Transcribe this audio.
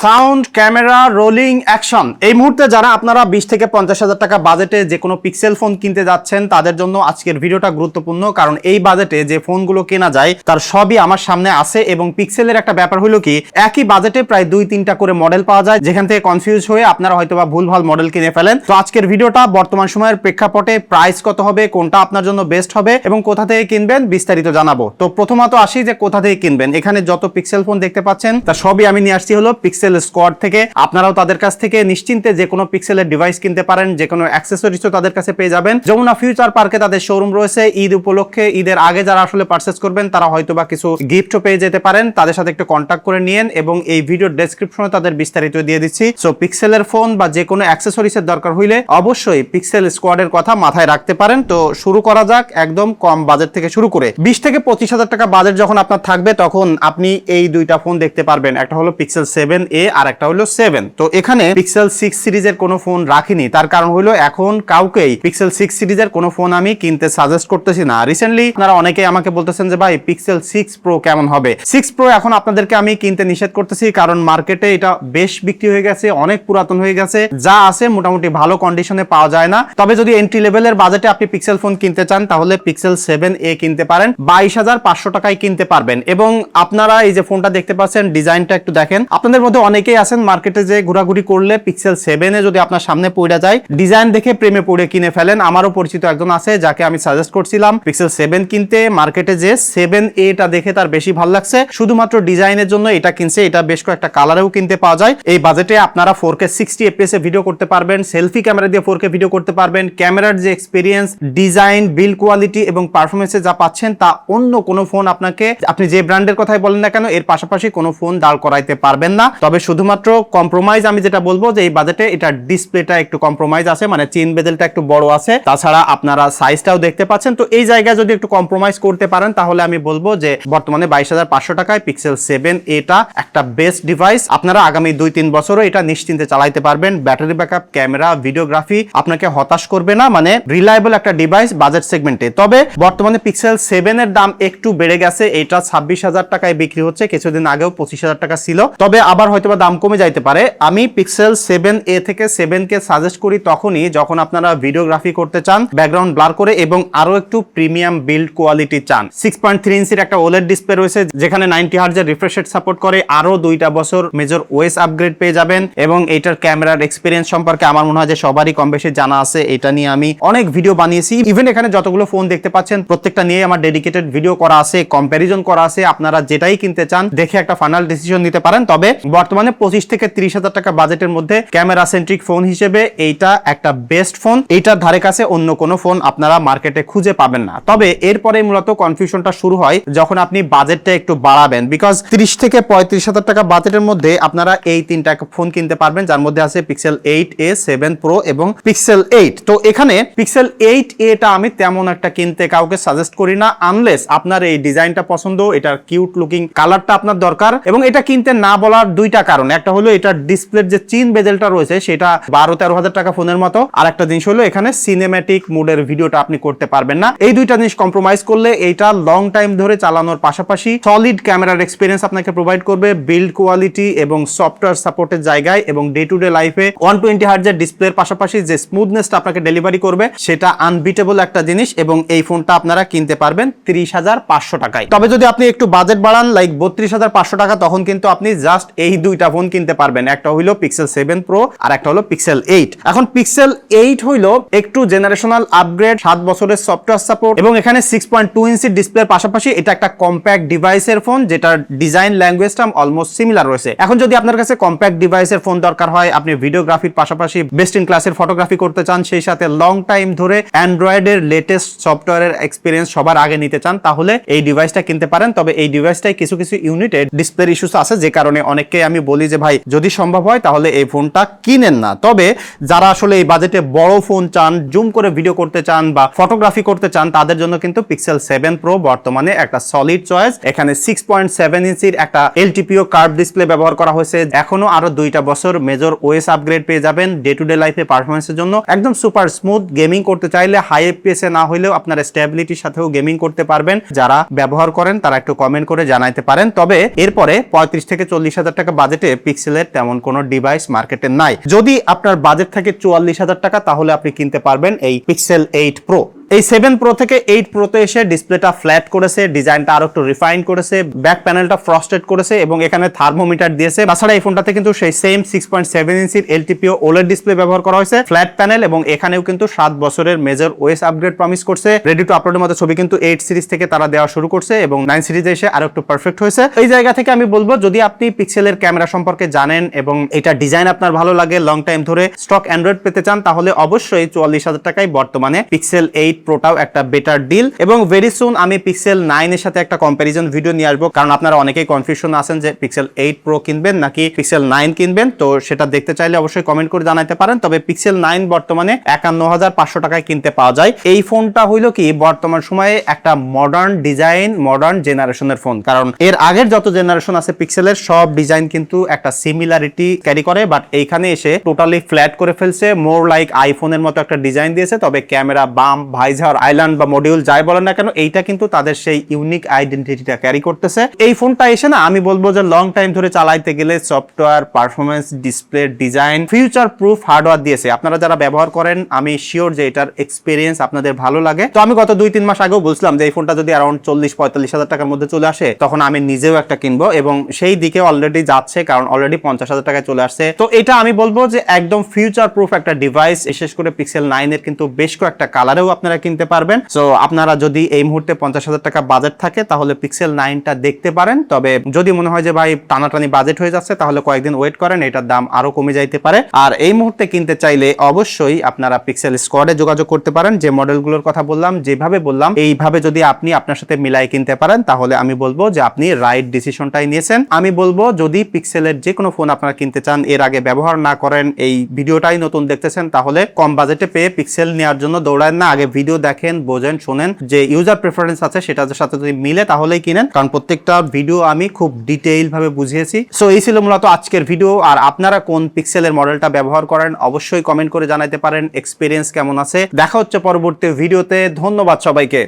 Sound, camera, rolling, action. এই মুহূর্তে যারা আপনারা 20 থেকে 50,000 টাকা বাজেটে যে কোনো পিক্সেল ফোন কিনতে যাচ্ছেন তাদের জন্য আজকের ভিডিওটা গুরুত্বপূর্ণ, কারণ এই বাজেটে যে ফোনগুলো কেনা যায় তার সবই আমার সামনে আছে। এবং পিক্সেলের একটা ব্যাপার হলো কি, একই বাজেটে প্রায় 2-3টা করে মডেল পাওয়া যায়, যেখান থেকে কনফিউজ হয়ে আপনারা হয়তোবা ভুলভাল মডেল কিনে ফেলেন। তো আজকের ভিডিওটা বর্তমান সময়ের প্রেক্ষাপটে প্রাইস কত হবে, কোনটা আপনার জন্য বেস্ট হবে এবং কোথা থেকে কিনবেন বিস্তারিত জানাবো। তো প্রথমত আসি যে কোথা থেকে কিনবেন। এখানে যত পিক্সেল ফোন দেখতে পাচ্ছেন তা সবই আমি নিয়ে আসছি হলো পিক্সেল স্কোয়াড থেকে। আপনারাও তাদের কাছ থেকে নিশ্চিন্তে যে কোনো পিক্সেলের ডিভাইস কিনতে পারেন, যে কোনো অ্যাক্সেসরিজও তাদের কাছে পেয়ে যাবেন। যমুনা ফিউচার পার্কে তাদের শোরুম রয়েছে। ঈদ উপলক্ষে, ঈদের আগে যারা আসলে পারচেজ করবেন তারা হয়তোবা কিছু গিফটও পেয়ে যেতে পারেন। তাদের সাথে একটু কন্ট্যাক্ট করে নিয়েন এবং এই ভিডিওর ডেসক্রিপশনে তাদের বিস্তারিত দিয়ে দিচ্ছি। সো পিক্সেলের ফোন বা যে কোনো অ্যাক্সেসরিজের দরকার হইলে অবশ্যই পিক্সেল স্কোয়াডের কথা মাথায় রাখতে পারেন। তো শুরু করা যাক একদম কম বাজেট থেকে শুরু করে। 20 থেকে 25,000 টাকা বাজেট যখন আপনার থাকবে তখন আপনি এই দুইটা ফোন দেখতে পারবেন। একটা হলো পিক্সেল 7a আর একটা হলো 7। তো এখানে পিক্সেল 6 সিরিজের কোনো ফোন রাখিনি, তার কারণ হলো এখন কাউকেই পিক্সেল 6 সিরিজের কোনো ফোন আমি কিনতে সাজেস্ট করতেছি না। রিসেন্টলি আপনারা অনেকেই আমাকে বলতেছেন যে ভাই পিক্সেল 6 প্রো কেমন হবে। 6 প্রো এখন আপনাদেরকে আমি কিনতে নিষেধ করতেছি, কারণ মার্কেটে এটা বেশ বিক্রি হয়ে গেছে, অনেক পুরাতন হয়ে গেছে, যা আছে মোটামুটি ভালো কন্ডিশনে পাওয়া যায় না। তবে যদি এন্ট্রি লেভেলের বাজেটে আপনি পিক্সেল ফোন কিনতে চান তাহলে পিক্সেল 7a কিনতে পারেন, 22,500 টাকায় কিনতে পারবেন। এবং আপনারা এই যে ফোনটা দেখতে পাচ্ছেন, ডিজাইনটা একটু দেখেন। আপনাদের মধ্যে অনেকেই আছেন মার্কেটে যে ঘোরাঘুরি করলে পিক্সেল 7a যদি আপনার সামনে পড়ে যায় ডিজাইন দেখে প্রেমে পড়ে কিনে ফেলেন। আমারও পরিচিত একজন আছে যাকে আমি সাজেস্ট করছিলাম পিক্সেল 7 কিনতে, মার্কেটে যে 7a টা দেখে তার বেশি ভালো লাগছে, শুধুমাত্র ডিজাইনের জন্য এটা কিনছে। এটা বেশ কয়েকটা কালারেও কিনতে পাওয়া যায়। এই বাজেটে আপনারা 4K 60 fps এ ভিডিও করতে পারবেন, সেলফি ক্যামেরা দিয়ে 4K ভিডিও করতে পারবেন। ক্যামেরার যে এক্সপিরিয়েন্স, ডিজাইন, বিল্ড কোয়ালিটি এবং পারফরমেন্সে যা পাচ্ছেন তা অন্য কোনো ফোন আপনাকে, আপনি যে ব্র্যান্ডের কথাই বলেন না কেন, এর পাশাপাশি কোনো ফোন দাঁড় করাইতে পারবেন না। তবে শুধুমাত্র কম্প্রোমাইজ আমি যেটা বলবো যে এই বাজেটে এটা ডিসপ্লেটা একটু কম্প্রোমাইজ আছে, মানে চেইন বেজেলটা একটু বড় আছে, তাছাড়া আপনারা সাইজটাও দেখতে পাচ্ছেন। তো এই জায়গায় যদি একটু কম্প্রোমাইজ করতে পারেন তাহলে আমি বলবো যে বর্তমানে 22,500 টাকায় পিক্সেল 7 এটা একটা বেস্ট ডিভাইস। আপনারা আগামী 2-3 বছরও এটা নিশ্চিন্তে চালাইতে পারবেন। ব্যাটারি ব্যাকআপ, ক্যামেরা, ভিডিওগ্রাফি আপনাকে হতাশ করবে না, মানে রিলায়েবল একটা ডিভাইস বাজেট সেগমেন্টে। তবে বর্তমানে পিক্সেল 7 এর দাম একটু বেড়ে গেছে, এটা 26,000 টাকায় বিক্রি হচ্ছে, কিছুদিন আগেও 25,000 টাকা ছিল, তবে আবার হয়তোবা দাম কমে যাইতে পারে। আমি পিক্সেল 7a থেকে 7কে সাজেস্ট করি তখনই যখন আপনারা ভিডিওগ্রাফি করতে চান ব্যাকগ্রাউন্ড ব্লার করে এবং আরো একটু প্রিমিয়াম বিল্ড কোয়ালিটি চান। 6.3 ইঞ্চির একটা ওলেড ডিসপ্লে রয়েছে যেখানে 90 হার্জ এর রিফ্রেশ রেট সাপোর্ট করে। আরো 2টা বছর মেজর ওএস আপগ্রেড পেয়ে যাবেন এবং এটার ক্যামেরার এক্সপিরিয়েন্স সম্পর্কে আমার মনে হয় যে সবারই কম বেশি জানা আছে। এটা নিয়ে আমি অনেক ভিডিও বানিয়েছি, ইভেন এখানে যতগুলো ফোন দেখতে পাচ্ছেন প্রত্যেকটা নিয়ে আমার ডেডিকেটেড ভিডিও করা আছে, কম্প্যারিজন করা আছে। আপনারা যেটাই কিনতে চান দেখে একটা ফাইনাল ডিসিশন নিতে পারেন। তবে বর্তমানে 25 থেকে 30,000 টাকা বাজেটের মধ্যে ক্যামেরা সেন্ট্রিক ফোন হিসেবে এইটা একটা বেস্ট ফোন। এইটার ধারে কাছে অন্য কোনো ফোন আপনারা মার্কেটে খুঁজে পাবেন না। তবে এরপরে মূলত কনফিউশনটা শুরু হয় যখন আপনি বাজেটটা একটু বাড়াবেন, বিকজ 30 থেকে 35,000 টাকা বাজেটের মধ্যে আপনারা এই তিনটা ফোন কিনতে পারবেন, যার মধ্যে আছে পিক্সেল 8a, 7 প্রো এবং পিক্সেল 8। তো এখানে পিক্সেল 8a টা আমি তেমন একটা কিনতে কাউকে সাজেস্ট করি না, আনলেস আপনার এই ডিজাইনটা পছন্দ, এটার কিউট লুকিং কালারটা আপনার দরকার। এবং এটা কিনতে না বলার দুইটা কারণ, একটা হলো এটার ডিসপ্লের যে চিন বেজেলটা রয়েছে সেটা 12-13,000 টাকা ফোনের মতো, আর একটা জিনিস হলো এখানে সিনেম্যাটিক মোডের ভিডিওটা আপনি করতে পারবেন না। এই দুইটা জিনিস কম্প্রোমাইজ করলে এইটা লং টাইম ধরে চালানোর পাশাপাশি সলিড ক্যামেরার এক্সপিরিয়েন্স আপনাকে প্রোভাইড করবে, বিল্ড কোয়ালিটি এবং সফটওয়্যার সাপোর্টের জায়গায় এবং ডে টু ডে লাইফে 120 হার্জের ডিসপ্লের পাশাপাশি যে স্মুথনেসটা আপনাকে ডেলিভারি করবে সেটা আনবিটেবল একটা জিনিস। এবং এই ফোনটা আপনারা কিনতে পারবেন 30,500 টাকায়। তবে যদি আপনি একটু বাজেট বাড়ান লাইক 32,500 টাকা, তখন কিন্তু আপনি জাস্ট এই দুইটা ফোন কিনতে পারবেন। একটা হইলো পিক্সেল 7 প্রো আর একটা হলো পিক্সেল 8। এখন পিক্সেল 8 হইলো একটু জেনারেশনাল আপগ্রেড, 7 বছরের সফটওয়্যার সাপোর্ট এবং এখানে 6.2 ইঞ্চির ডিসপ্লের পাশাপাশি এটা একটা কম্প্যাক্ট ডিভাইসের ফোন যেটার ডিজাইন ল্যাঙ্গুয়েজটা অলমোস্ট সিমিলার রয়েছে। এখন যদি আপনার কাছে কম্প্যাক্ট ডিভাইসের ফোন দরকার হয়, আপনি ভিডিওগ্রাফির পাশাপাশি বেস্ট ইন ক্লাসের ফটোগ্রাফি করতে চান, সেই সাথে লং টাইম ধরে অ্যান্ড্রয়েডের লেটেস্ট সফটওয়্যারের এক্সপিরিয়েন্স সবার আগে নিতে চান, তাহলে এই ডিভাইসটা কিনতে পারেন। তবে এই ডিভাইসটাই কিছু কিছু ইউনিটে ডিসপ্লের ইস্যুস আছে, যে কারণে অনেককে আমি বলি যে ভাই যদি সম্ভব হয় তাহলে এই ফোনটা কিনেন না। তবে যারা আসলে এই বাজেটে বড় ফোন চান, জুম করে ভিডিও করতে চান বা ফটোগ্রাফি করতে চান, তাদের জন্য কিন্তু পিক্সেল 7 প্রো বর্তমানে একটা সলিড চয়েস। এখানে 6.7 ইঞ্চির একটা এলটিপিও কার্ভ ডিসপ্লে ব্যবহার করা হয়েছে। এখনো আরো 2টা বছর মেজর ওএস আপগ্রেড পেয়ে যাবেন ডে টু ডে লাইফে পারফরমেন্সের জন্য। একদম সুপার স্মুথ গেমিং করতে চাইলে হাই এফপিএস এ না হইলেও আপনার স্টেবিলিটির সাথেও গেমিং করতে পারবেন। যারা ব্যবহার করেন তারা একটু কমেন্ট করে জানাইতে পারেন। তবে এরপরে 35 থেকে 40,000 টাকা বাজেট বাজেটে পিক্সেলের তেমন কোনো ডিভাইস মার্কেটে নাই। যদি আপনার বাজেট থাকে 44,000 টাকা তাহলে আপনি কিনতে পারবেন এই পিক্সেল 8 প্রো। এই 7 প্রো থেকে 8 প্রোতে এসে ডিসপ্লেটা ফ্ল্যাট করেছে, ডিজাইনটা আরো একটু রিফাইন করেছে, ব্যাক প্যানেলটা ফ্রস্টেড করেছে এবং এখানে থার্মোমিটার দিয়েছে। তাছাড়া এই ফোনটাতে কিন্তু সেই সেম 6.7 ইঞ্চির এলটিপিও ওলেড ডিসপ্লে ব্যবহার করা হয়েছে, ফ্ল্যাট প্যানেল এবং এখানেও কিন্তু 7 বছরের মেজর ওএস আপগ্রেড প্রমিস করছে। রেডি টু আপলোডের মতো ছবি কিন্তু 8 সিরিজ থেকে তারা দেওয়া শুরু করছে এবং 9 সিরিজে এসে আরো একটু পারফেক্ট হয়েছে। এই জায়গা থেকে আমি বলবো যদি আপনি পিক্সেলের ক্যামেরা সম্পর্কে জানেন এবং এটা ডিজাইন আপনার ভালো লাগে, লং টাইম ধরে স্টক অ্যান্ড্রয়েড পেতে চান তাহলে অবশ্যই 44,000 টাকায় বর্তমানে পিক্সেল 8 প্রোটাও একটা বেটার ডিল। এবং ভেরি সুন আমি পিক্সেল 9 এর সাথে একটা কম্পারিজন ভিডিও নিয়ে আসবো, কারণ আপনারা অনেকেই কনফিউশন আছেন যে পিক্সেল 8 প্রো কিনবেন নাকি পিক্সেল 9 কিনবেন। তো সেটা দেখতে চাইলে অবশ্যই কমেন্ট করে জানাতে পারেন। তবে পিক্সেল 9 বর্তমানে 51,500 টাকায় কিনতে পাওয়া যায়। এই ফোনটা হইলো কি বর্তমান সময়ে একটা মডার্ন ডিজাইন, মডার্ন জেনারেশনের ফোন, কারণ এর আগের যত জেনারেশন আছে পিক্সেলের সব ডিজাইন কিন্তু একটা সিমিলারিটি ক্যারি করে, বাট এইখানে এসে টোটালি ফ্ল্যাট করে ফেলছে, মোর লাইক আইফোনের মতো একটা ডিজাইন দিয়েছে। তবে ক্যামেরা, বাম, ভাইজার, আইল্যান্ড বা মডিউল যাই বলেন না কেন এইটা কিন্তু তাদের সেই ইউনিক আইডেন্টিটিটা ক্যারি করতেছে। এই ফোনটা এসে না আমি বলবো যে লং টাইম ধরে চালাইতে গেলে software, performance, display, design, future proof hardware দিয়েছে। আপনারা যারা ব্যবহার করেন আমি শিওর যে এটার এক্সপেরিয়েন্স আপনাদের ভালো লাগে। তো আমি গত 2-3 মাস আগেও বলছিলাম যে এই ফোনটা যদি অ্যারাউন্ড 40-45,000 টাকার মধ্যে চলে আসে তখন আমি নিজেও একটা কিনবো এবং সেই দিকে অলরেডি যাচ্ছে, কারণ অলরেডি 50,000 টাকায় চলে আসছে। তো এটা আমি বলবো যে একদম ফিউচার প্রুফ একটা ডিভাইস। বিশেষ করে পিক্সেল 9 এর কিন্তু বেশ কয়েকটা কালারেও আপনারা কিনতে পারবেন। সো আপনারা যদি এই মুহূর্তে 50,000 টাকা বাজেট থাকে তাহলে পিক্সেল 9টা দেখতে পারেন। তবে যদি মনে হয় যে ভাই টানাটানি বাজেট হয়ে যাচ্ছে তাহলে কয়েকদিন ওয়েট করেন, এটার দাম আরো কমে যাইতে পারে। আর এই মুহূর্তে কিনতে চাইলে অবশ্যই আপনারা পিক্সেল স্কোয়াডে যোগাযোগ করতে পারেন। যে মডেলগুলোর কথা বললাম, যেভাবে বললাম এইভাবে যদি আপনি আপনার সাথে মিলাই কিনতে পারেন তাহলে আমি বলবো যে আপনি রাইট ডিসিশনটাই নিয়েছেন। আমি বলবো যদি পিক্সেলের যে কোনো ফোন আপনারা কিনতে চান, এর আগে ব্যবহার না করেন, এই ভিডিওটাই নতুন দেখতেছেন, তাহলে কম বাজেটে পেয়ে পিক্সেল নেওয়ার জন্য দৌড়ান না। আগে ভিডিও দেখেন, বোঝেন, শোনেন, যে ইউজার প্রেফারেন্স আছে সেটার সাথে যদি মিলে তাহলেই কিনেন, কারণ প্রত্যেকটা ভিডিও আমি খুব ডিটেইল ভাবে বুঝিয়েছি। সো এই ছিল মূলত আজকের ভিডিও। আর আপনারা কোন পিক্সেলের মডেলটা ব্যবহার করেন অবশ্যই কমেন্ট করে জানাতে পারেন, এক্সপিরিয়েন্স কেমন আছে। দেখা হচ্ছে পরবর্তী ভিডিওতে। ধন্যবাদ সবাইকে।